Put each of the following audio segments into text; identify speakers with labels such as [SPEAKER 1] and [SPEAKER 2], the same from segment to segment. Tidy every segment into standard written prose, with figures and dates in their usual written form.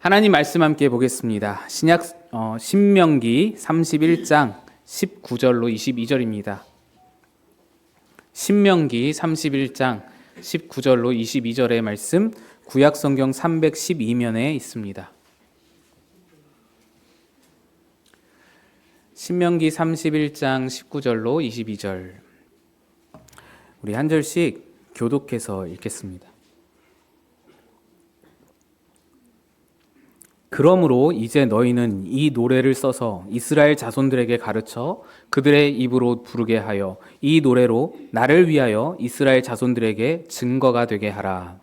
[SPEAKER 1] 하나님 말씀 함께 보겠습니다. 신명기 31장 19절로 22절입니다. 신명기 31장 19절로 22절의 말씀 구약성경 312면에 있습니다. 신명기 31장 19절로 22절 우리 한 절씩 교독해서 읽겠습니다. 그러므로 이제 너희는 이 노래를 써서 이스라엘 자손들에게 가르쳐 그들의 입으로 부르게 하여 이 노래로 나를 위하여 이스라엘 자손들에게 증거가 되게 하라.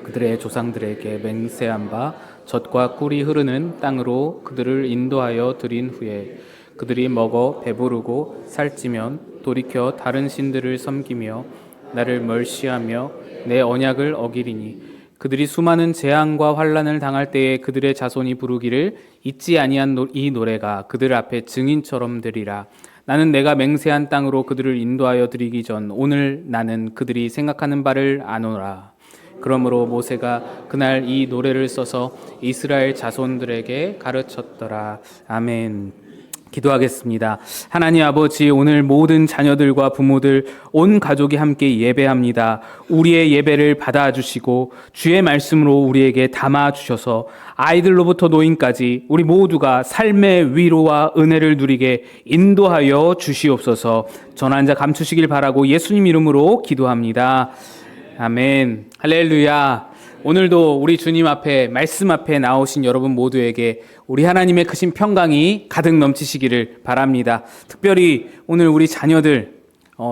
[SPEAKER 1] 그들의 조상들에게 맹세한 바 젖과 꿀이 흐르는 땅으로 그들을 인도하여 들인 후에 그들이 먹어 배부르고 살찌면 돌이켜 다른 신들을 섬기며 나를 멸시하며 내 언약을 어기리니 그들이 수많은 재앙과 환난을 당할 때에 그들의 자손이 부르기를 잊지 아니한 이 노래가 그들 앞에 증인처럼 되리라. 나는 내가 맹세한 땅으로 그들을 인도하여 드리기 전 오늘 나는 그들이 생각하는 바를 아노라. 그러므로 모세가 그날 이 노래를 써서 이스라엘 자손들에게 가르쳤더라. 아멘. 기도하겠습니다. 하나님 아버지, 오늘 모든 자녀들과 부모들, 온 가족이 함께 예배합니다. 우리의 예배를 받아주시고 주의 말씀으로 우리에게 담아주셔서 아이들로부터 노인까지 우리 모두가 삶의 위로와 은혜를 누리게 인도하여 주시옵소서. 전한 자 감추시길 바라고 예수님 이름으로 기도합니다. 아멘. 할렐루야. 오늘도 우리 주님 앞에 말씀 앞에 나오신 여러분 모두에게 우리 하나님의 크신 평강이 가득 넘치시기를 바랍니다. 특별히 오늘 우리 자녀들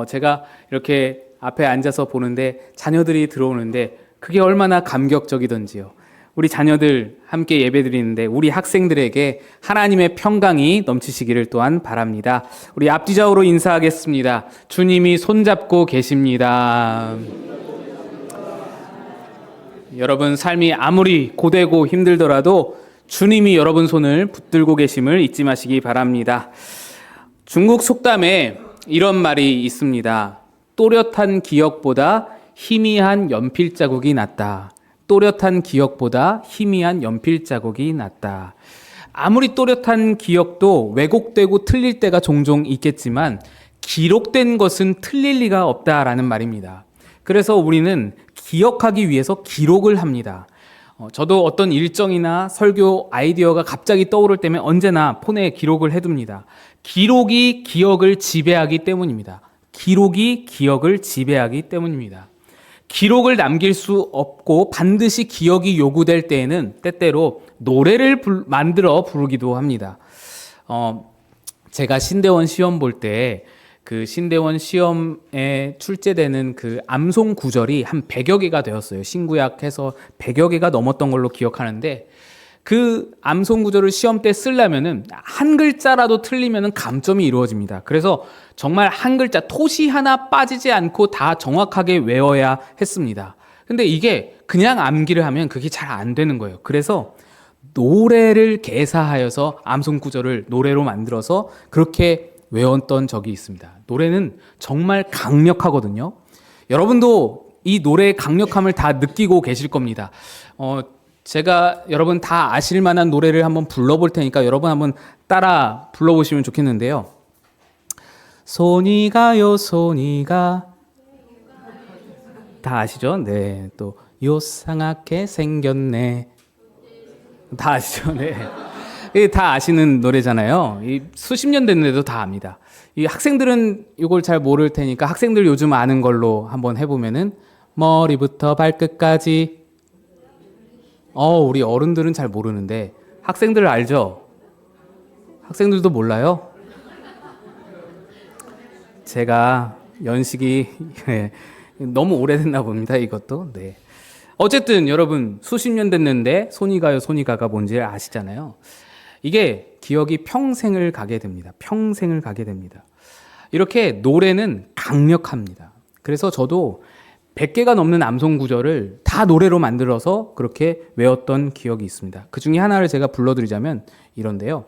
[SPEAKER 1] 제가 이렇게 앞에 앉아서 보는데 자녀들이 들어오는데 그게 얼마나 감격적이던지요. 우리 자녀들 함께 예배드리는데 우리 학생들에게 하나님의 평강이 넘치시기를 또한 바랍니다. 우리 앞뒤좌우로 인사하겠습니다. 주님이 손잡고 계십니다. 여러분 삶이 아무리 고되고 힘들더라도 주님이 여러분 손을 붙들고 계심을 잊지 마시기 바랍니다. 중국 속담에 이런 말이 있습니다. 또렷한 기억보다 희미한 연필 자국이 낫다. 또렷한 기억보다 희미한 연필 자국이 낫다. 아무리 또렷한 기억도 왜곡되고 틀릴 때가 종종 있겠지만 기록된 것은 틀릴 리가 없다라는 말입니다. 그래서 우리는 기억하기 위해서 기록을 합니다. 저도 어떤 일정이나 설교 아이디어가 갑자기 떠오를 때면 언제나 폰에 기록을 해둡니다. 기록이 기억을 지배하기 때문입니다. 기록이 기억을 지배하기 때문입니다. 기록을 남길 수 없고 반드시 기억이 요구될 때에는 때때로 노래를 만들어 부르기도 합니다. 제가 신대원 시험 볼 때 그 신대원 시험에 출제되는 그 암송 구절이 한 100여 개가 되었어요. 신구약해서 100여 개가 넘었던 걸로 기억하는데 그 암송 구절을 시험 때 쓰려면은 한 글자라도 틀리면은 감점이 이루어집니다. 그래서 정말 한 글자 토시 하나 빠지지 않고 다 정확하게 외워야 했습니다. 근데 이게 그냥 암기를 하면 그게 잘 안 되는 거예요. 그래서 노래를 개사하여서 암송 구절을 노래로 만들어서 그렇게 외웠던 적이 있습니다. 노래는 정말 강력하거든요. 여러분도 이 노래의 강력함을 다 느끼고 계실 겁니다. 제가 여러분 다 아실 만한 노래를 한번 불러볼 테니까 여러분 한번 따라 불러보시면 좋겠는데요. 손이 가요 손이 가. 다 아시죠? 네. 또 요상하게 생겼네. 다 아시죠? 네. 다 아시는 노래잖아요. 수십 년 됐는데도 다 압니다. 이 학생들은 이걸 잘 모를 테니까 학생들 요즘 아는 걸로 한번 해보면은 머리부터 발끝까지. 우리 어른들은 잘 모르는데 학생들 알죠? 학생들도 몰라요? 제가 연식이 너무 오래됐나 봅니다. 이것도. 네. 어쨌든 여러분 수십 년 됐는데 손이 가요 손이 가가 뭔지 아시잖아요. 이게 기억이 평생을 가게 됩니다. 평생을 가게 됩니다. 이렇게 노래는 강력합니다. 그래서 저도 100개가 넘는 암송 구절을 다 노래로 만들어서 그렇게 외웠던 기억이 있습니다. 그 중에 하나를 제가 불러드리자면 이런데요.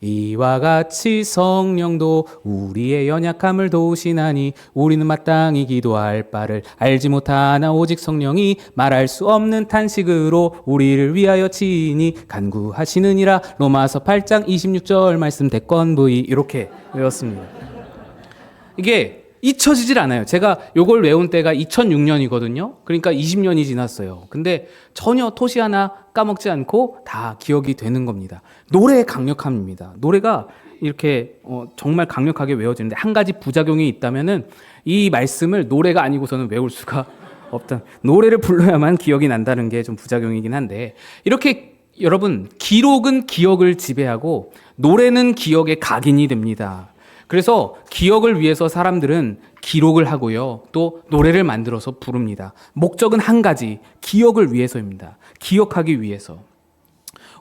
[SPEAKER 1] 이와 같이 성령도 우리의 연약함을 도우시나니 우리는 마땅히 기도할 바를 알지 못하나 오직 성령이 말할 수 없는 탄식으로 우리를 위하여 치니 간구하시느니라. 로마서 8장 26절 말씀 대권부이 이렇게 외웠습니다. 이게 잊혀지질 않아요. 제가 요걸 외운 때가 2006년이거든요. 그러니까 20년이 지났어요. 근데 전혀 토시 하나 까먹지 않고 다 기억이 되는 겁니다. 노래의 강력함입니다. 노래가 이렇게 정말 강력하게 외워지는데 한 가지 부작용이 있다면은 이 말씀을 노래가 아니고서는 외울 수가 없다. 노래를 불러야만 기억이 난다는 게 좀 부작용이긴 한데, 이렇게 여러분, 기록은 기억을 지배하고 노래는 기억의 각인이 됩니다. 그래서 기억을 위해서 사람들은 기록을 하고요, 또 노래를 만들어서 부릅니다. 목적은 한 가지, 기억을 위해서입니다. 기억하기 위해서.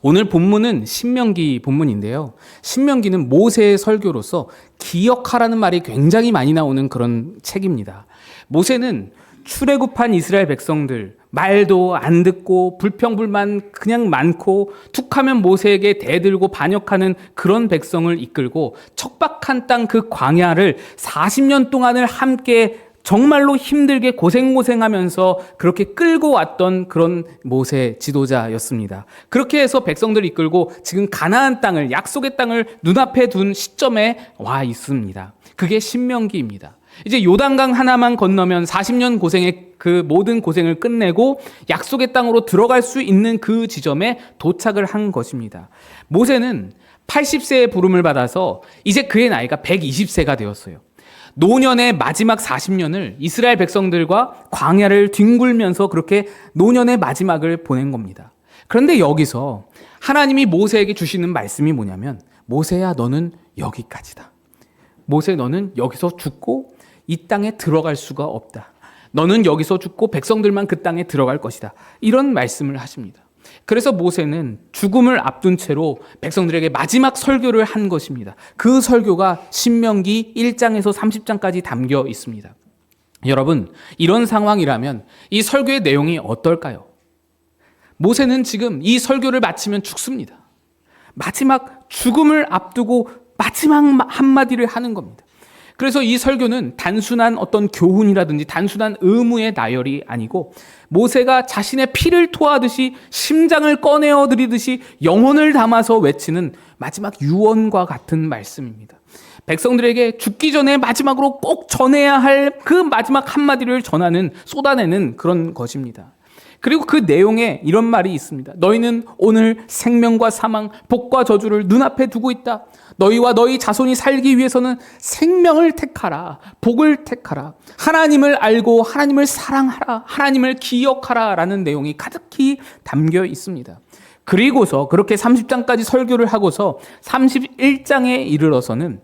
[SPEAKER 1] 오늘 본문은 신명기 본문인데요. 신명기는 모세의 설교로서 기억하라는 말이 굉장히 많이 나오는 그런 책입니다. 모세는 출애굽한 이스라엘 백성들, 말도 안 듣고 불평불만 그냥 많고 툭하면 모세에게 대들고 반역하는 그런 백성을 이끌고 척박한 땅 그 광야를 40년 동안을 함께 정말로 힘들게 고생하면서 그렇게 끌고 왔던 그런 모세 지도자였습니다. 그렇게 해서 백성들을 이끌고 지금 가나안 땅을, 약속의 땅을 눈앞에 둔 시점에 와 있습니다. 그게 신명기입니다. 이제 요단강 하나만 건너면 40년 고생의 그 모든 고생을 끝내고 약속의 땅으로 들어갈 수 있는 그 지점에 도착을 한 것입니다. 모세는 80세의 부름을 받아서 이제 그의 나이가 120세가 되었어요. 노년의 마지막 40년을 이스라엘 백성들과 광야를 뒹굴면서 그렇게 노년의 마지막을 보낸 겁니다. 그런데 여기서 하나님이 모세에게 주시는 말씀이 뭐냐면, 모세야, 너는 여기까지다. 모세, 너는 여기서 죽고 이 땅에 들어갈 수가 없다. 너는 여기서 죽고 백성들만 그 땅에 들어갈 것이다. 이런 말씀을 하십니다. 그래서 모세는 죽음을 앞둔 채로 백성들에게 마지막 설교를 한 것입니다. 그 설교가 신명기 1장에서 30장까지 담겨 있습니다. 여러분, 이런 상황이라면 이 설교의 내용이 어떨까요? 모세는 지금 이 설교를 마치면 죽습니다. 마지막 죽음을 앞두고 마지막 한마디를 하는 겁니다. 그래서 이 설교는 단순한 어떤 교훈이라든지 단순한 의무의 나열이 아니고 모세가 자신의 피를 토하듯이 심장을 꺼내어 드리듯이 영혼을 담아서 외치는 마지막 유언과 같은 말씀입니다. 백성들에게 죽기 전에 마지막으로 꼭 전해야 할 그 마지막 한마디를 전하는, 쏟아내는 그런 것입니다. 그리고 그 내용에 이런 말이 있습니다. 너희는 오늘 생명과 사망, 복과 저주를 눈앞에 두고 있다. 너희와 너희 자손이 살기 위해서는 생명을 택하라. 복을 택하라. 하나님을 알고 하나님을 사랑하라. 하나님을 기억하라. 라는 내용이 가득히 담겨 있습니다. 그리고서 그렇게 30장까지 설교를 하고서 31장에 이르러서는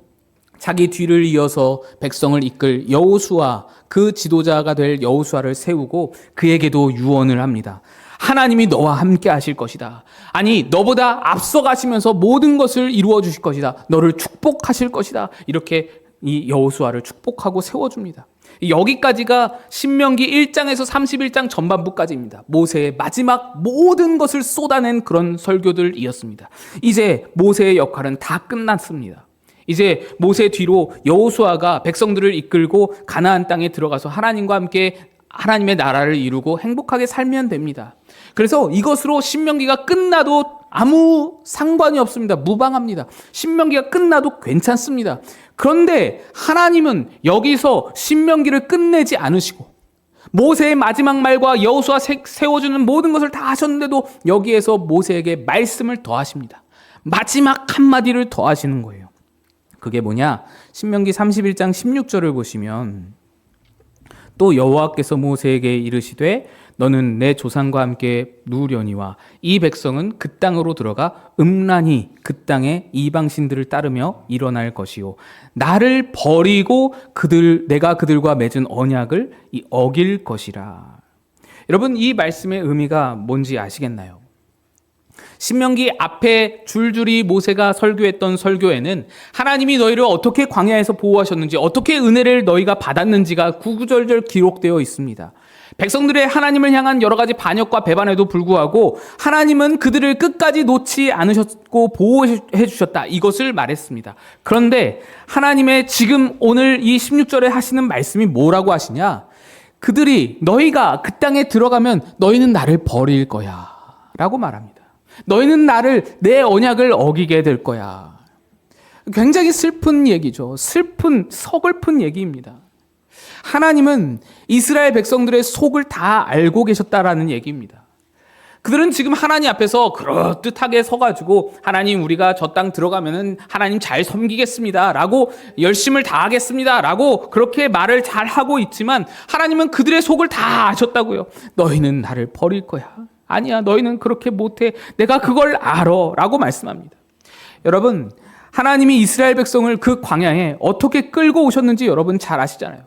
[SPEAKER 1] 자기 뒤를 이어서 백성을 이끌 여호수아, 그 지도자가 될 여호수아를 세우고 그에게도 유언을 합니다. 하나님이 너와 함께 하실 것이다. 아니, 너보다 앞서가시면서 모든 것을 이루어 주실 것이다. 너를 축복하실 것이다. 이렇게 이 여호수아를 축복하고 세워줍니다. 여기까지가 신명기 1장에서 31장 전반부까지입니다. 모세의 마지막 모든 것을 쏟아낸 그런 설교들이었습니다. 이제 모세의 역할은 다 끝났습니다. 이제 모세 뒤로 여호수아가 백성들을 이끌고 가나안 땅에 들어가서 하나님과 함께 하나님의 나라를 이루고 행복하게 살면 됩니다. 그래서 이것으로 신명기가 끝나도 아무 상관이 없습니다. 무방합니다. 신명기가 끝나도 괜찮습니다. 그런데 하나님은 여기서 신명기를 끝내지 않으시고 모세의 마지막 말과 여호수아 세워주는 모든 것을 다 하셨는데도 여기에서 모세에게 말씀을 더하십니다. 마지막 한마디를 더하시는 거예요. 그게 뭐냐? 신명기 31장 16절을 보시면 또 여호와께서 모세에게 이르시되 너는 내 조상과 함께 누우려니와 이 백성은 그 땅으로 들어가 음란히 그 땅의 이방신들을 따르며 일어날 것이요 나를 버리고 내가 그들과 맺은 언약을 어길 것이라. 여러분, 이 말씀의 의미가 뭔지 아시겠나요? 신명기 앞에 줄줄이 모세가 설교했던 설교에는 하나님이 너희를 어떻게 광야에서 보호하셨는지, 어떻게 은혜를 너희가 받았는지가 구구절절 기록되어 있습니다. 백성들의 하나님을 향한 여러 가지 반역과 배반에도 불구하고 하나님은 그들을 끝까지 놓지 않으셨고 보호해 주셨다. 이것을 말했습니다. 그런데 하나님의 지금 오늘 이 16절에 하시는 말씀이 뭐라고 하시냐? 그들이 너희가 그 땅에 들어가면 너희는 나를 버릴 거야 라고 말합니다. 너희는 내 언약을 어기게 될 거야. 굉장히 슬픈 얘기죠. 서글픈 얘기입니다. 하나님은 이스라엘 백성들의 속을 다 알고 계셨다라는 얘기입니다. 그들은 지금 하나님 앞에서 그럴듯하게 서가지고 하나님 우리가 저 땅 들어가면은 하나님 잘 섬기겠습니다 라고 열심을 다하겠습니다 라고 그렇게 말을 잘 하고 있지만 하나님은 그들의 속을 다 아셨다고요. 너희는 나를 버릴 거야. 아니야, 너희는 그렇게 못해. 내가 그걸 알아 라고 말씀합니다. 여러분, 하나님이 이스라엘 백성을 그 광야에 어떻게 끌고 오셨는지 여러분 잘 아시잖아요.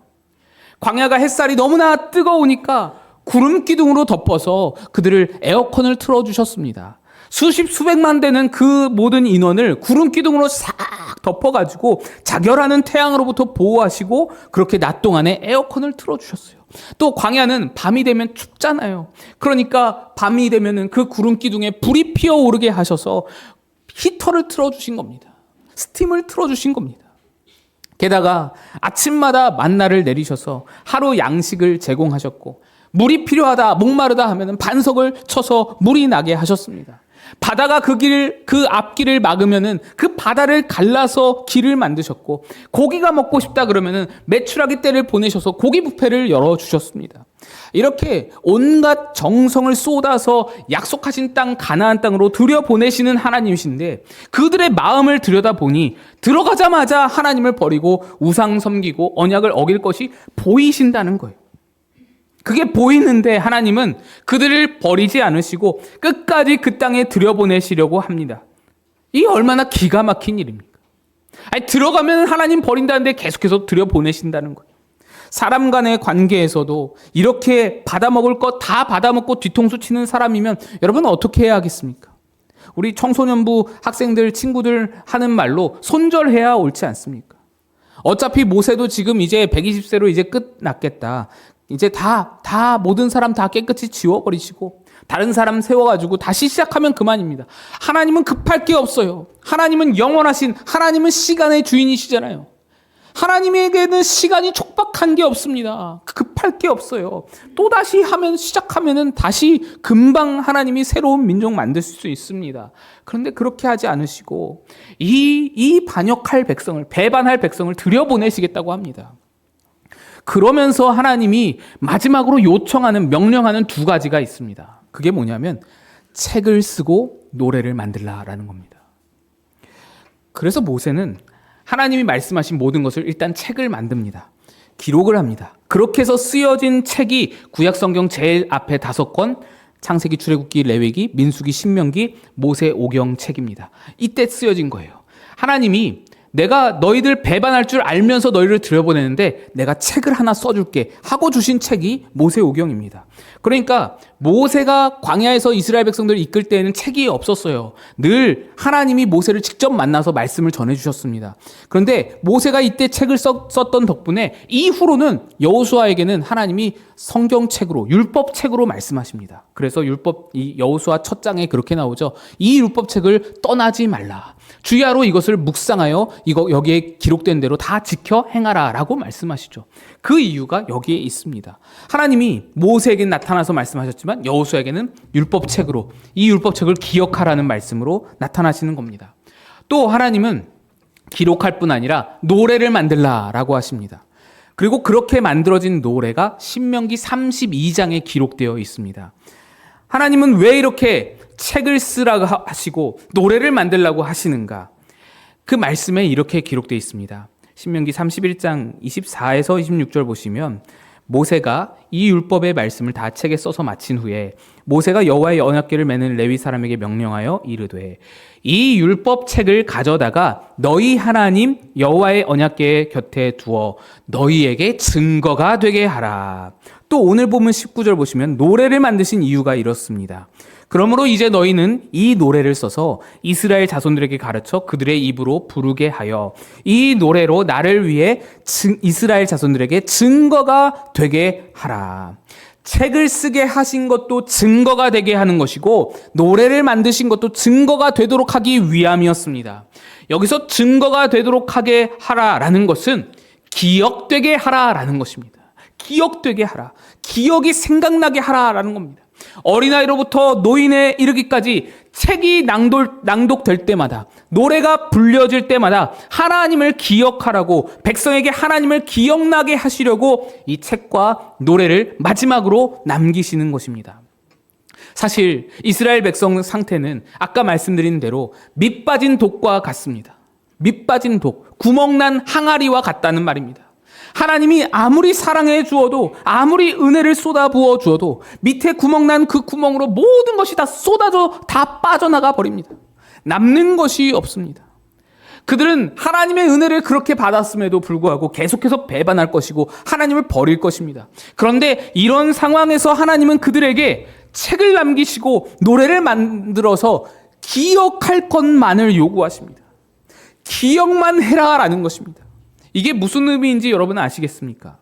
[SPEAKER 1] 광야가 햇살이 너무나 뜨거우니까 구름 기둥으로 덮어서 그들을 에어컨을 틀어주셨습니다. 수백만 되는 그 모든 인원을 구름 기둥으로 싹 덮어가지고 자결하는 태양으로부터 보호하시고 그렇게 낮 동안에 에어컨을 틀어주셨어요. 또 광야는 밤이 되면 춥잖아요. 그러니까 밤이 되면은 그 구름 기둥에 불이 피어오르게 하셔서 히터를 틀어주신 겁니다. 스팀을 틀어주신 겁니다. 게다가 아침마다 만나를 내리셔서 하루 양식을 제공하셨고 물이 필요하다, 목마르다 하면 반석을 쳐서 물이 나게 하셨습니다. 바다가 그 앞길을 막으면은 그 바다를 갈라서 길을 만드셨고 고기가 먹고 싶다 그러면은 메추라기 떼를 보내셔서 고기 뷔페를 열어주셨습니다. 이렇게 온갖 정성을 쏟아서 약속하신 땅 가나안 땅으로 들여보내시는 하나님이신데 그들의 마음을 들여다보니 들어가자마자 하나님을 버리고 우상 섬기고 언약을 어길 것이 보이신다는 거예요. 그게 보이는데 하나님은 그들을 버리지 않으시고 끝까지 그 땅에 들여보내시려고 합니다. 이게 얼마나 기가 막힌 일입니까? 아니, 들어가면 하나님 버린다는데 계속해서 들여보내신다는 거예요. 사람 간의 관계에서도 이렇게 받아먹을 것 다 받아먹고 뒤통수 치는 사람이면 여러분은 어떻게 해야 하겠습니까? 우리 청소년부 학생들, 친구들 하는 말로 손절해야 옳지 않습니까? 어차피 모세도 지금 이제 120세로 이제 끝났겠다. 이제 모든 사람 다 깨끗이 지워버리시고 다른 사람 세워가지고 다시 시작하면 그만입니다. 하나님은 급할 게 없어요. 하나님은 영원하신, 하나님은 시간의 주인이시잖아요. 하나님에게는 시간이 촉박한 게 없습니다. 급할 게 없어요. 또다시 시작하면은 다시 금방 하나님이 새로운 민족 만드실 수 있습니다. 그런데 그렇게 하지 않으시고 이 반역할 백성을, 배반할 백성을 들여보내시겠다고 합니다. 그러면서 하나님이 마지막으로 요청하는, 명령하는 두 가지가 있습니다. 그게 뭐냐면 책을 쓰고 노래를 만들라라는 겁니다. 그래서 모세는 하나님이 말씀하신 모든 것을 일단 책을 만듭니다. 기록을 합니다. 그렇게 해서 쓰여진 책이 구약성경 제일 앞에 5권, 창세기, 출애굽기, 레위기, 민수기, 신명기, 모세오경 책입니다. 이때 쓰여진 거예요. 하나님이 내가 너희들 배반할 줄 알면서 너희를 들여보내는데 내가 책을 하나 써줄게 하고 주신 책이 모세오경입니다. 그러니까 모세가 광야에서 이스라엘 백성들을 이끌 때에는 책이 없었어요. 늘 하나님이 모세를 직접 만나서 말씀을 전해주셨습니다. 그런데 모세가 이때 책을 썼던 덕분에 이후로는 여호수아에게는 하나님이 성경책으로, 율법책으로 말씀하십니다. 그래서 이 여호수아 첫 장에 그렇게 나오죠. 이 율법책을 떠나지 말라. 주야로 이것을 묵상하여 여기에 기록된 대로 다 지켜 행하라 라고 말씀하시죠. 그 이유가 여기에 있습니다. 하나님이 모세에게는 나타나서 말씀하셨지만 여호수아에게는 율법책으로, 이 율법책을 기억하라는 말씀으로 나타나시는 겁니다. 또 하나님은 기록할 뿐 아니라 노래를 만들라라고 하십니다. 그리고 그렇게 만들어진 노래가 신명기 32장에 기록되어 있습니다. 하나님은 왜 이렇게 책을 쓰라고 하시고 노래를 만들라고 하시는가? 그 말씀에 이렇게 기록되어 있습니다. 신명기 31장 24에서 26절 보시면 모세가 이 율법의 말씀을 다 책에 써서 마친 후에 모세가 여호와의 언약궤를 매는 레위 사람에게 명령하여 이르되 이 율법 책을 가져다가 너희 하나님 여호와의 언약궤 곁에 두어 너희에게 증거가 되게 하라. 또 오늘 보면 19절 보시면 노래를 만드신 이유가 이렇습니다. 그러므로 이제 너희는 이 노래를 써서 이스라엘 자손들에게 가르쳐 그들의 입으로 부르게 하여 이 노래로 나를 위해 이스라엘 자손들에게 증거가 되게 하라. 책을 쓰게 하신 것도 증거가 되게 하는 것이고 노래를 만드신 것도 증거가 되도록 하기 위함이었습니다. 여기서 증거가 되도록 하게 하라라는 것은 기억되게 하라라는 것입니다. 기억되게 하라. 기억이 생각나게 하라라는 겁니다. 어린아이로부터 노인에 이르기까지 책이 낭독될 때마다, 노래가 불려질 때마다 하나님을 기억하라고, 백성에게 하나님을 기억나게 하시려고 이 책과 노래를 마지막으로 남기시는 것입니다. 사실 이스라엘 백성 상태는 아까 말씀드린 대로 밑 빠진 독과 같습니다. 밑 빠진 독, 구멍난 항아리와 같다는 말입니다. 하나님이 아무리 사랑해 주어도, 아무리 은혜를 쏟아부어 주어도 밑에 구멍난 그 구멍으로 모든 것이 다 쏟아져 다 빠져나가 버립니다. 남는 것이 없습니다. 그들은 하나님의 은혜를 그렇게 받았음에도 불구하고 계속해서 배반할 것이고 하나님을 버릴 것입니다. 그런데 이런 상황에서 하나님은 그들에게 책을 남기시고 노래를 만들어서 기억할 것만을 요구하십니다. 기억만 해라라는 것입니다. 이게 무슨 의미인지 여러분 아시겠습니까?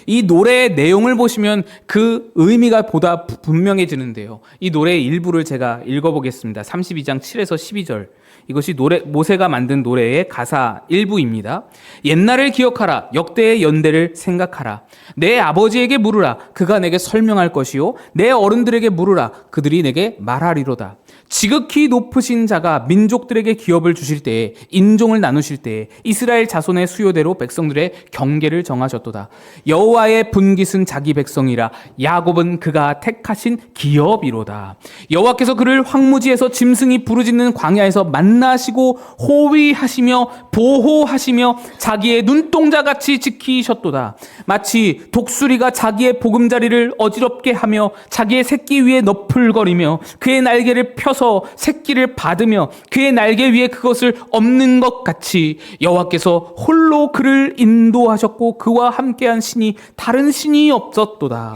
[SPEAKER 1] 이 노래의 내용을 보시면 그 의미가 보다 분명해지는데요. 이 노래의 일부를 제가 읽어보겠습니다. 32장 7에서 12절. 이것이 모세가 만든 노래의 가사 일부입니다. 옛날을 기억하라. 역대의 연대를 생각하라. 내 아버지에게 물으라. 그가 내게 설명할 것이요. 내 어른들에게 물으라. 그들이 내게 말하리로다. 지극히 높으신 자가 민족들에게 기업을 주실 때에, 인종을 나누실 때에 이스라엘 자손의 수요대로 백성들의 경계를 정하셨도다. 여호와의 분깃은 자기 백성이라. 야곱은 그가 택하신 기업이로다. 여호와께서 그를 황무지에서 짐승이 부르짖는 광야에서 만나시고 호위하시며 보호하시며 자기의 눈동자같이 지키셨도다. 마치 독수리가 자기의 보금자리를 어지럽게 하며 자기의 새끼 위에 너풀거리며 그의 날개를 펴서 새끼를 받으며 그의 날개 위에 그것을 엎는 것 같이 여호와께서 홀로 그를 인도하셨고 그와 함께한 신이 다른 신이 없었도다.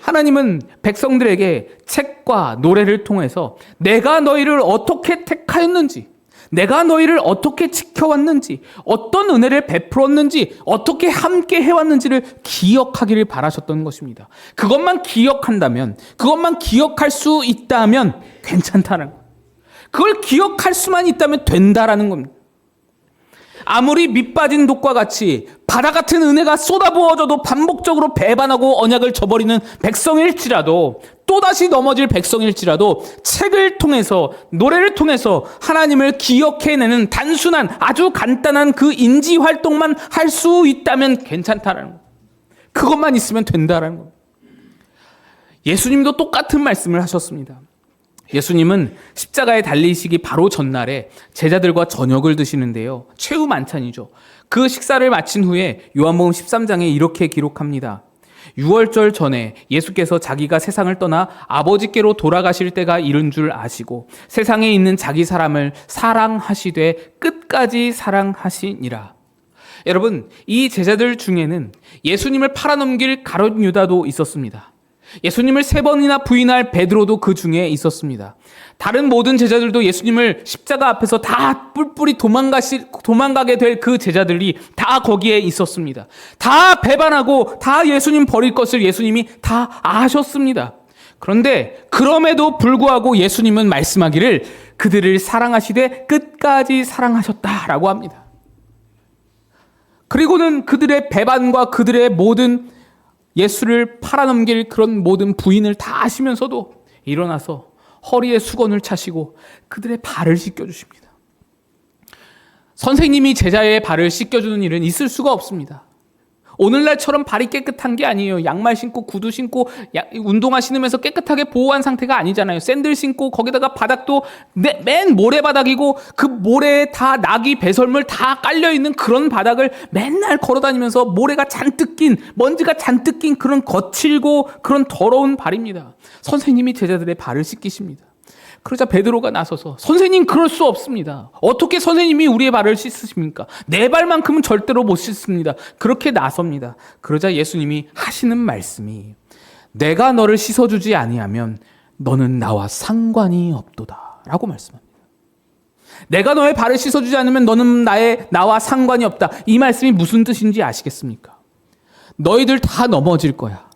[SPEAKER 1] 하나님은 백성들에게 책과 노래를 통해서 내가 너희를 어떻게 택하였는지, 내가 너희를 어떻게 지켜왔는지, 어떤 은혜를 베풀었는지, 어떻게 함께 해왔는지를 기억하기를 바라셨던 것입니다. 그것만 기억한다면, 그것만 기억할 수 있다면 괜찮다는 거예요. 그걸 기억할 수만 있다면 된다라는 겁니다. 아무리 밑빠진 독과 같이 바다 같은 은혜가 쏟아부어져도 반복적으로 배반하고 언약을 저버리는 백성일지라도, 또다시 넘어질 백성일지라도 책을 통해서, 노래를 통해서 하나님을 기억해내는 단순한 아주 간단한 그 인지 활동만 할 수 있다면 괜찮다라는 거예요. 그것만 있으면 된다라는 거예요. 예수님도 똑같은 말씀을 하셨습니다. 예수님은 십자가에 달리시기 바로 전날에 제자들과 저녁을 드시는데요. 최후 만찬이죠. 그 식사를 마친 후에 요한복음 13장에 이렇게 기록합니다. 6월절 전에 예수께서 자기가 세상을 떠나 아버지께로 돌아가실 때가 이른 줄 아시고 세상에 있는 자기 사람을 사랑하시되 끝까지 사랑하시니라. 여러분, 이 제자들 중에는 예수님을 팔아넘길 가룟 유다도 있었습니다. 예수님을 3번이나 부인할 베드로도 그 중에 있었습니다. 다른 모든 제자들도 예수님을 십자가 앞에서 다 뿔뿔이 도망가게 될 그 제자들이 다 거기에 있었습니다. 다 배반하고 다 예수님 버릴 것을 예수님이 다 아셨습니다. 그런데 그럼에도 불구하고 예수님은 말씀하기를 그들을 사랑하시되 끝까지 사랑하셨다라고 합니다. 그리고는 그들의 배반과 그들의 모든 예수를 팔아넘길 그런 모든 부인을 다 아시면서도 일어나서 허리에 수건을 차시고 그들의 발을 씻겨주십니다. 선생님이 제자의 발을 씻겨주는 일은 있을 수가 없습니다. 오늘날처럼 발이 깨끗한 게 아니에요. 양말 신고 구두 신고 운동화 신으면서 깨끗하게 보호한 상태가 아니잖아요. 샌들 신고 거기다가 바닥도 맨 모래바닥이고 그 모래에 다 낙이 배설물 다 깔려있는 그런 바닥을 맨날 걸어다니면서 모래가 잔뜩 낀, 먼지가 잔뜩 낀 그런 거칠고 그런 더러운 발입니다. 선생님이 제자들의 발을 씻기십니다. 그러자 베드로가 나서서 선생님, 그럴 수 없습니다. 어떻게 선생님이 우리의 발을 씻으십니까? 내 발만큼은 절대로 못 씻습니다. 그렇게 나섭니다. 그러자 예수님이 하시는 말씀이 내가 너를 씻어주지 아니하면 너는 나와 상관이 없도다 라고 말씀합니다. 내가 너의 발을 씻어주지 않으면 너는 나와 상관이 없다. 이 말씀이 무슨 뜻인지 아시겠습니까? 너희들 다 넘어질 거야.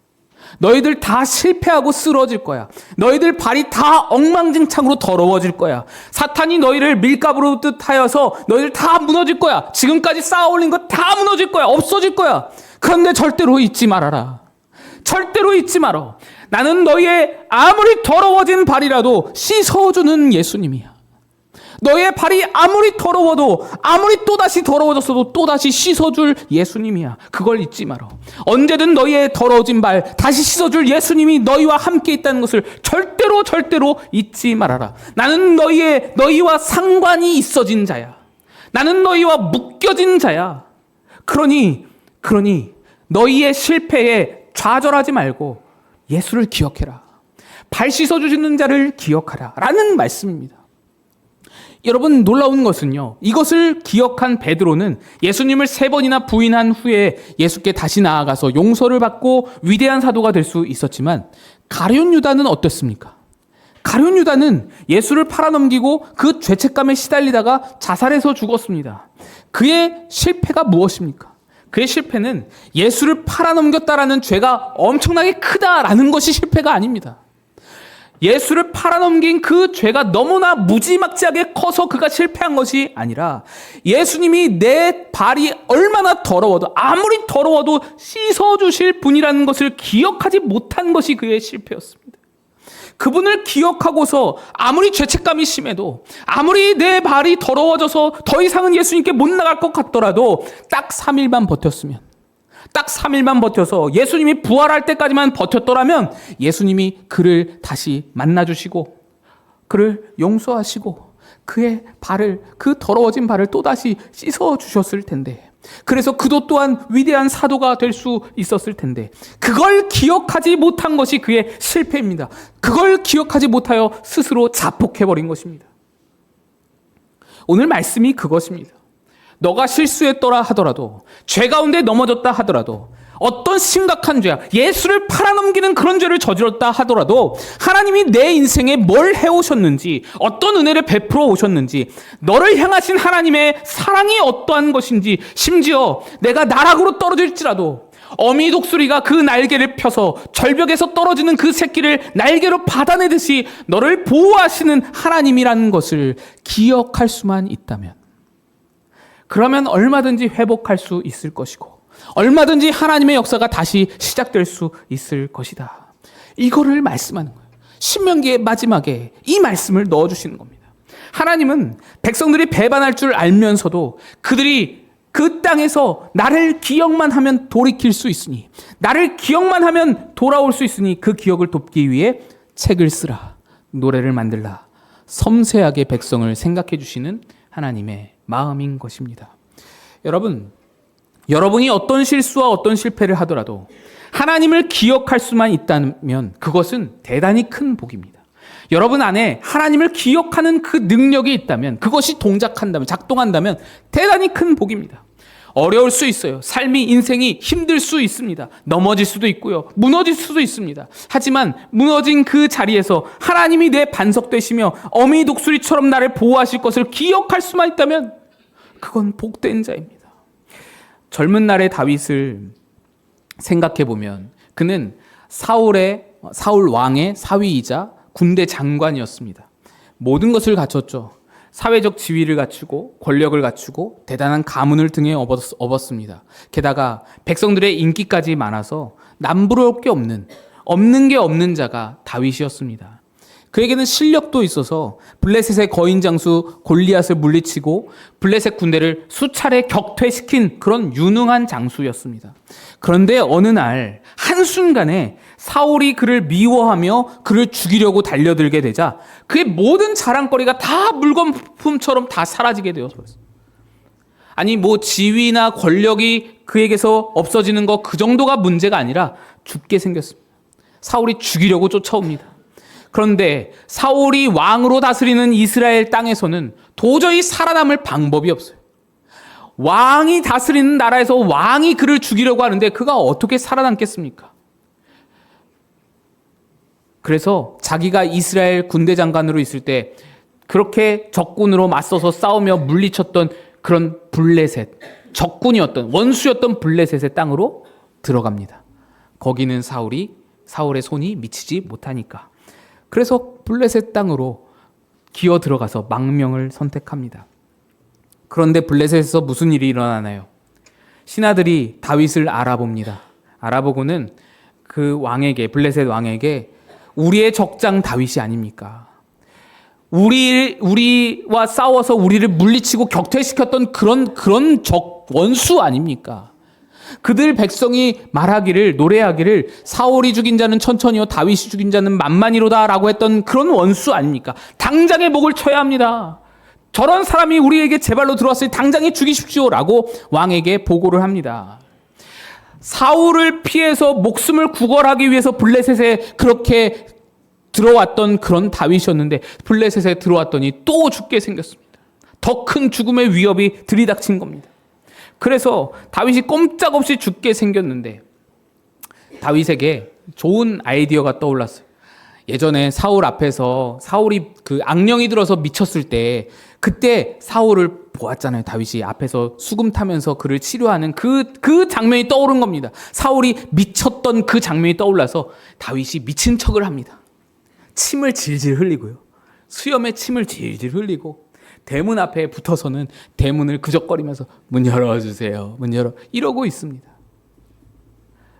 [SPEAKER 1] 너희들 다 실패하고 쓰러질 거야. 너희들 발이 다 엉망진창으로 더러워질 거야. 사탄이 너희를 밀가부로 뜻하여서 너희들 다 무너질 거야. 지금까지 쌓아올린 거 다 무너질 거야. 없어질 거야. 그런데 절대로 잊지 말아라. 절대로 잊지 말어. 나는 너희의 아무리 더러워진 발이라도 씻어주는 예수님이야. 너의 발이 아무리 더러워도, 아무리 또다시 더러워졌어도 또다시 씻어줄 예수님이야. 그걸 잊지 마라. 언제든 너희의 더러워진 발 다시 씻어줄 예수님이 너희와 함께 있다는 것을 절대로 잊지 말아라. 나는 너희와 상관이 있어진 자야. 나는 너희와 묶여진 자야. 그러니 너희의 실패에 좌절하지 말고 예수를 기억해라. 발 씻어주시는 자를 기억하라. 라는 말씀입니다. 여러분, 놀라운 것은요, 이것을 기억한 베드로는 예수님을 3번이나 부인한 후에 예수께 다시 나아가서 용서를 받고 위대한 사도가 될 수 있었지만, 가룟 유다는 어땠습니까? 가룟 유다는 예수를 팔아넘기고 그 죄책감에 시달리다가 자살해서 죽었습니다. 그의 실패가 무엇입니까? 그의 실패는 예수를 팔아넘겼다라는 죄가 엄청나게 크다라는 것이 실패가 아닙니다. 예수를 팔아넘긴 그 죄가 너무나 무지막지하게 커서 그가 실패한 것이 아니라 예수님이 내 발이 얼마나 더러워도, 아무리 더러워도 씻어주실 분이라는 것을 기억하지 못한 것이 그의 실패였습니다. 그분을 기억하고서 아무리 죄책감이 심해도, 아무리 내 발이 더러워져서 더 이상은 예수님께 못 나갈 것 같더라도 딱 3일만 버텼으면, 딱 3일만 버텨서 예수님이 부활할 때까지만 버텼더라면 예수님이 그를 다시 만나주시고 그를 용서하시고 그의 발을, 그 더러워진 발을 또다시 씻어주셨을 텐데, 그래서 그도 또한 위대한 사도가 될 수 있었을 텐데, 그걸 기억하지 못한 것이 그의 실패입니다. 그걸 기억하지 못하여 스스로 자폭해버린 것입니다. 오늘 말씀이 그것입니다. 너가 실수했더라 하더라도, 죄 가운데 넘어졌다 하더라도, 어떤 심각한 죄야, 예수를 팔아넘기는 그런 죄를 저질렀다 하더라도 하나님이 내 인생에 뭘 해오셨는지, 어떤 은혜를 베풀어 오셨는지, 너를 향하신 하나님의 사랑이 어떠한 것인지, 심지어 내가 나락으로 떨어질지라도 어미 독수리가 그 날개를 펴서 절벽에서 떨어지는 그 새끼를 날개로 받아내듯이 너를 보호하시는 하나님이라는 것을 기억할 수만 있다면, 그러면 얼마든지 회복할 수 있을 것이고 얼마든지 하나님의 역사가 다시 시작될 수 있을 것이다. 이거를 말씀하는 거예요. 신명기의 마지막에 이 말씀을 넣어주시는 겁니다. 하나님은 백성들이 배반할 줄 알면서도 그들이 그 땅에서 나를 기억만 하면 돌이킬 수 있으니, 나를 기억만 하면 돌아올 수 있으니 그 기억을 돕기 위해 책을 쓰라, 노래를 만들라, 섬세하게 백성을 생각해 주시는 하나님의 마음인 것입니다. 여러분이 어떤 실수와 어떤 실패를 하더라도 하나님을 기억할 수만 있다면 그것은 대단히 큰 복입니다. 여러분 안에 하나님을 기억하는 그 능력이 있다면, 그것이 동작한다면, 작동한다면 대단히 큰 복입니다. 어려울 수 있어요. 삶이, 인생이 힘들 수 있습니다. 넘어질 수도 있고요. 무너질 수도 있습니다. 하지만 무너진 그 자리에서 하나님이 내 반석 되시며 어미 독수리처럼 나를 보호하실 것을 기억할 수만 있다면 그건 복된 자입니다. 젊은 날의 다윗을 생각해 보면 그는 사울 왕의 사위이자 군대 장관이었습니다. 모든 것을 갖췄죠. 사회적 지위를 갖추고 권력을 갖추고 대단한 가문을 등에 업었습니다. 게다가 백성들의 인기까지 많아서 남부러울 게 없는 게 없는 자가 다윗이었습니다. 그에게는 실력도 있어서 블레셋의 거인 장수 골리앗을 물리치고 블레셋 군대를 수차례 격퇴시킨 그런 유능한 장수였습니다. 그런데 어느 날 한순간에 사울이 그를 미워하며 그를 죽이려고 달려들게 되자 그의 모든 자랑거리가 다 물건품처럼 다 사라지게 되었어요. 아니 지위나 권력이 그에게서 없어지는 거 그 정도가 문제가 아니라 죽게 생겼습니다. 사울이 죽이려고 쫓아옵니다. 그런데 사울이 왕으로 다스리는 이스라엘 땅에서는 도저히 살아남을 방법이 없어요. 왕이 다스리는 나라에서 왕이 그를 죽이려고 하는데 그가 어떻게 살아남겠습니까? 그래서 자기가 이스라엘 군대 장관으로 있을 때 그렇게 적군으로 맞서서 싸우며 물리쳤던 그런 블레셋, 적군이었던, 원수였던 블레셋의 땅으로 들어갑니다. 거기는 사울이 사울의 손이 미치지 못하니까. 그래서 블레셋 땅으로 기어 들어가서 망명을 선택합니다. 그런데 블레셋에서 무슨 일이 일어나나요? 신하들이 다윗을 알아봅니다. 알아보고는 그 왕에게, 블레셋 왕에게 우리의 적장 다윗이 아닙니까? 우리와 싸워서 우리를 물리치고 격퇴시켰던 그런 적 원수 아닙니까? 그들 백성이 말하기를, 노래하기를 사울이 죽인 자는 천천히요 다윗이 죽인 자는 만만히로다라고 했던 그런 원수 아닙니까? 당장에 목을 쳐야 합니다. 저런 사람이 우리에게 제 발로 들어왔으니 당장에 죽이십시오라고 왕에게 보고를 합니다. 사울을 피해서 목숨을 구걸하기 위해서 블레셋에 그렇게 들어왔던 그런 다윗이었는데 블레셋에 들어왔더니 또 죽게 생겼습니다. 더 큰 죽음의 위협이 들이닥친 겁니다. 그래서 다윗이 꼼짝없이 죽게 생겼는데 다윗에게 좋은 아이디어가 떠올랐어요. 예전에 사울 앞에서 사울이 그 악령이 들어서 미쳤을 때 그때 사울을 보았잖아요. 다윗이 앞에서 수금 타면서 그를 치료하는 그 장면이 떠오른 겁니다. 사울이 미쳤던 그 장면이 떠올라서 다윗이 미친 척을 합니다. 침을 질질 흘리고요. 수염에 침을 질질 흘리고 대문 앞에 붙어서는 대문을 그적거리면서 문 열어주세요. 문 열어. 이러고 있습니다.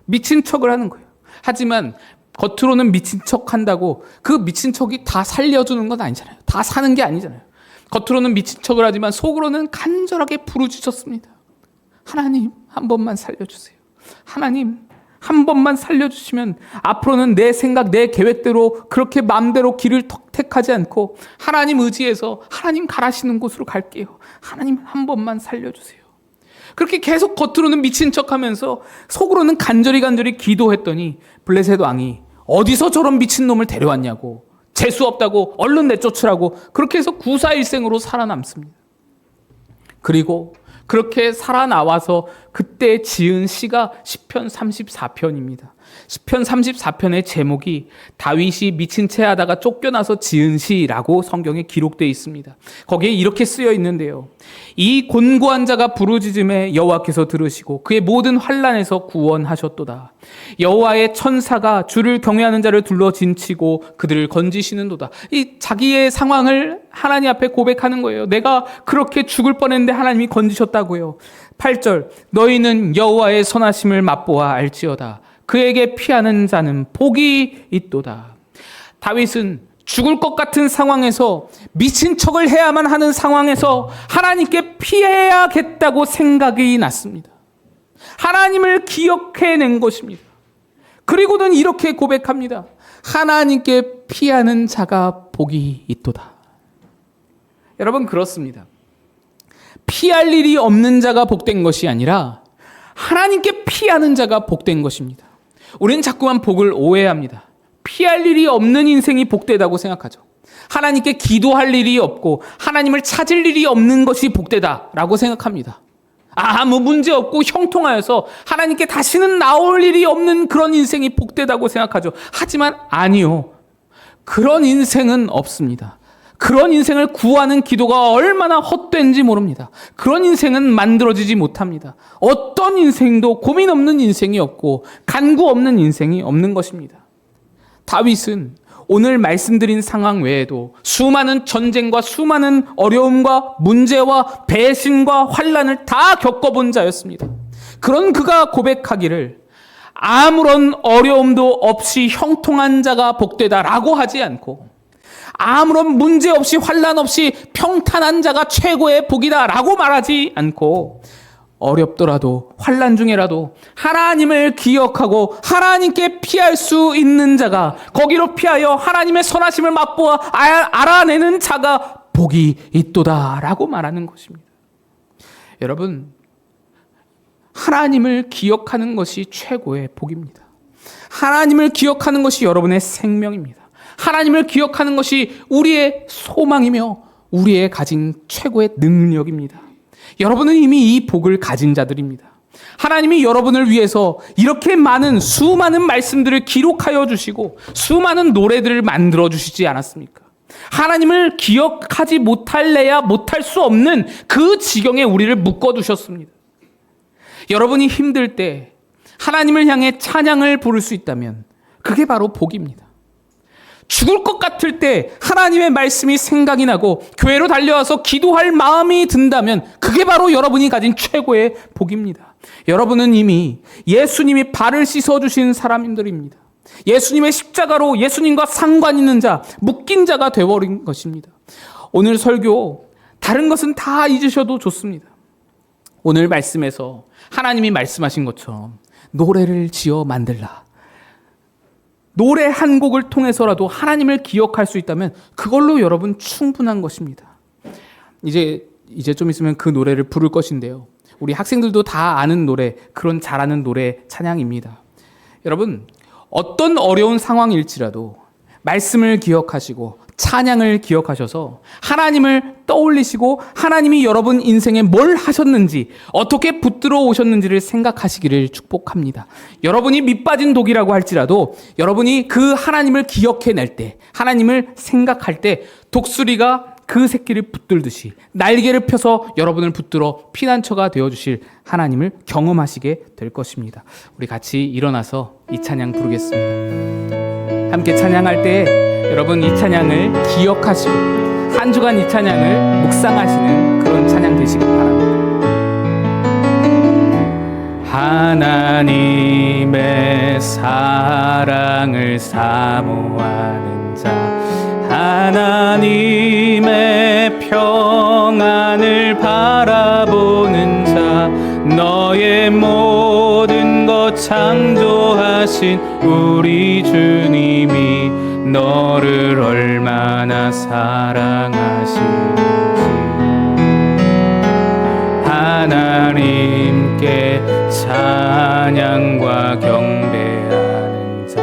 [SPEAKER 1] 미친 척을 하는 거예요. 하지만 겉으로는 미친 척 한다고 그 미친 척이 다 살려주는 건 아니잖아요. 다 사는 게 아니잖아요. 겉으로는 미친 척을 하지만 속으로는 간절하게 부르짖었습니다. 하나님 한 번만 살려주세요. 하나님 한 번만 살려주시면 앞으로는 내 생각, 내 계획대로 그렇게 마음대로 길을 택하지 않고 하나님 의지해서 하나님 가라시는 곳으로 갈게요. 하나님 한 번만 살려주세요. 그렇게 계속 겉으로는 미친 척하면서 속으로는 간절히 기도했더니 블레셋 왕이 어디서 저런 미친놈을 데려왔냐고, 재수 없다고 얼른 내쫓으라고 그렇게 해서 구사일생으로 살아남습니다. 그리고 그렇게 살아나와서 그때 지은 시가 시편 34편입니다. 시편 34편의 제목이 다윗이 미친 채 하다가 쫓겨나서 지은 시라고 성경에 기록되어 있습니다. 거기에 이렇게 쓰여 있는데요. 이 곤고한 자가 부르짖음에 여호와께서 들으시고 그의 모든 환난에서 구원하셨도다. 여호와의 천사가 주를 경외하는 자를 둘러 진치고 그들을 건지시는도다. 이 자기의 상황을 하나님 앞에 고백하는 거예요. 내가 그렇게 죽을 뻔했는데 하나님이 건지셨다고요. 8절 너희는 여호와의 선하심을 맛보아 알지어다. 그에게 피하는 자는 복이 있도다. 다윗은 죽을 것 같은 상황에서 미친 척을 해야만 하는 상황에서 하나님께 피해야겠다고 생각이 났습니다. 하나님을 기억해낸 것입니다. 그리고는 이렇게 고백합니다. 하나님께 피하는 자가 복이 있도다. 여러분 그렇습니다. 피할 일이 없는 자가 복된 것이 아니라 하나님께 피하는 자가 복된 것입니다. 우리는 자꾸만 복을 오해합니다. 피할 일이 없는 인생이 복되다고 생각하죠. 하나님께 기도할 일이 없고 하나님을 찾을 일이 없는 것이 복되다라고 생각합니다. 아무 문제 없고 형통하여서 하나님께 다시는 나올 일이 없는 그런 인생이 복되다고 생각하죠. 하지만 아니요. 그런 인생은 없습니다. 그런 인생을 구하는 기도가 얼마나 헛된지 모릅니다. 그런 인생은 만들어지지 못합니다. 어떤 인생도 고민 없는 인생이 없고 간구 없는 인생이 없는 것입니다. 다윗은 오늘 말씀드린 상황 외에도 수많은 전쟁과 수많은 어려움과 문제와 배신과 환난을 다 겪어본 자였습니다. 그런 그가 고백하기를 아무런 어려움도 없이 형통한 자가 복되다라고 하지 않고 아무런 문제 없이 환난 없이 평탄한 자가 최고의 복이다라고 말하지 않고 어렵더라도 환난 중에라도 하나님을 기억하고 하나님께 피할 수 있는 자가 거기로 피하여 하나님의 선하심을 맛보아 알아내는 자가 복이 있도다라고 말하는 것입니다. 여러분 하나님을 기억하는 것이 최고의 복입니다. 하나님을 기억하는 것이 여러분의 생명입니다. 하나님을 기억하는 것이 우리의 소망이며 우리의 가진 최고의 능력입니다. 여러분은 이미 이 복을 가진 자들입니다. 하나님이 여러분을 위해서 이렇게 많은 수많은 말씀들을 기록하여 주시고 수많은 노래들을 만들어 주시지 않았습니까? 하나님을 기억하지 못할래야 못할 수 없는 그 지경에 우리를 묶어두셨습니다. 여러분이 힘들 때 하나님을 향해 찬양을 부를 수 있다면 그게 바로 복입니다. 죽을 것 같을 때 하나님의 말씀이 생각이 나고 교회로 달려와서 기도할 마음이 든다면 그게 바로 여러분이 가진 최고의 복입니다. 여러분은 이미 예수님이 발을 씻어주신 사람들입니다. 예수님의 십자가로 예수님과 상관 있는 자, 묶인 자가 되어버린 것입니다. 오늘 설교 다른 것은 다 잊으셔도 좋습니다. 오늘 말씀에서 하나님이 말씀하신 것처럼 노래를 지어 만들라. 노래 한 곡을 통해서라도 하나님을 기억할 수 있다면 그걸로 여러분 충분한 것입니다. 이제 좀 있으면 그 노래를 부를 것인데요. 우리 학생들도 다 아는 노래, 그런 잘하는 노래 찬양입니다. 여러분, 어떤 어려운 상황일지라도 말씀을 기억하시고 찬양을 기억하셔서 하나님을 떠올리시고 하나님이 여러분 인생에 뭘 하셨는지 어떻게 붙들어 오셨는지를 생각하시기를 축복합니다. 여러분이 밑빠진 독이라고 할지라도 여러분이 그 하나님을 기억해낼 때, 하나님을 생각할 때 독수리가 그 새끼를 붙들듯이 날개를 펴서 여러분을 붙들어 피난처가 되어주실 하나님을 경험하시게 될 것입니다. 우리 같이 일어나서 이 찬양 부르겠습니다. 함께 찬양할 때 여러분 이 찬양을 기억하시고 한 주간 이 찬양을 묵상하시는 그런 찬양 되시길 바랍니다. 하나님의 사랑을 사모하는 자, 하나님의 평안을 바라보는 자, 너의 모든 것 창조하신 우리 주님이 너를 얼마나 사랑하시는지 하나님께 찬양과 경배하는 자,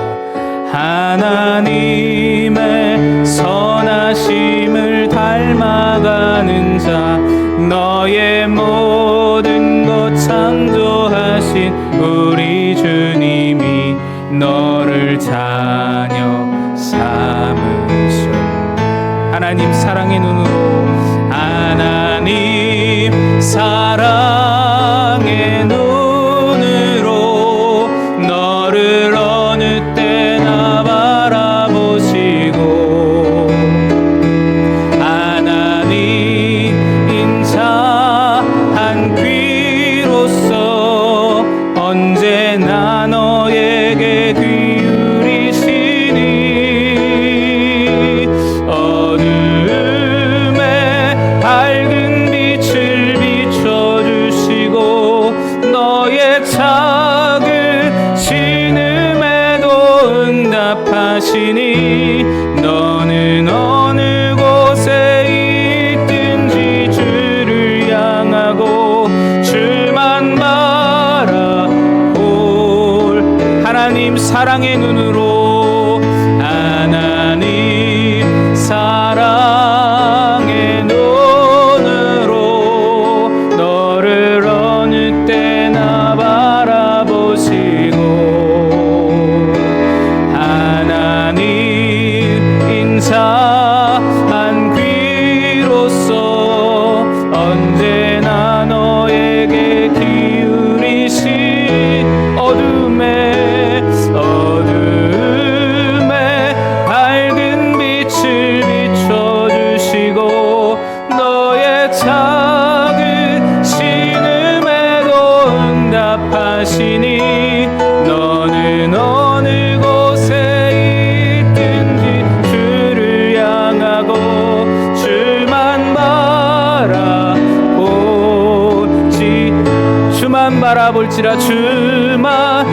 [SPEAKER 1] 하나님의 선하심을 닮아가는 자, 너의 모든 것 창조하신 우리 주님이 너를 자녀 삼으셨네. 하나님 사랑의 눈으로, 하나님 사랑의 눈으로 너를 어느 때나 바라보시고 하나님 인자한 귀로서 언제나 너에게 너는 어느 곳에 있든지 주를 향하고 주만 바라볼 하나님 사랑의 눈으로, 하나님 사랑의 눈으로 너를 어느 때나 바라보시고 인자한 귀로서 언제나 너에게 기울이신 어둠에 밝은 빛을 비춰주시고 너의 작은 신음에도 응답하시니 너는 어느 곳에 있든지 주를 향하고 주만 바라볼지라 주만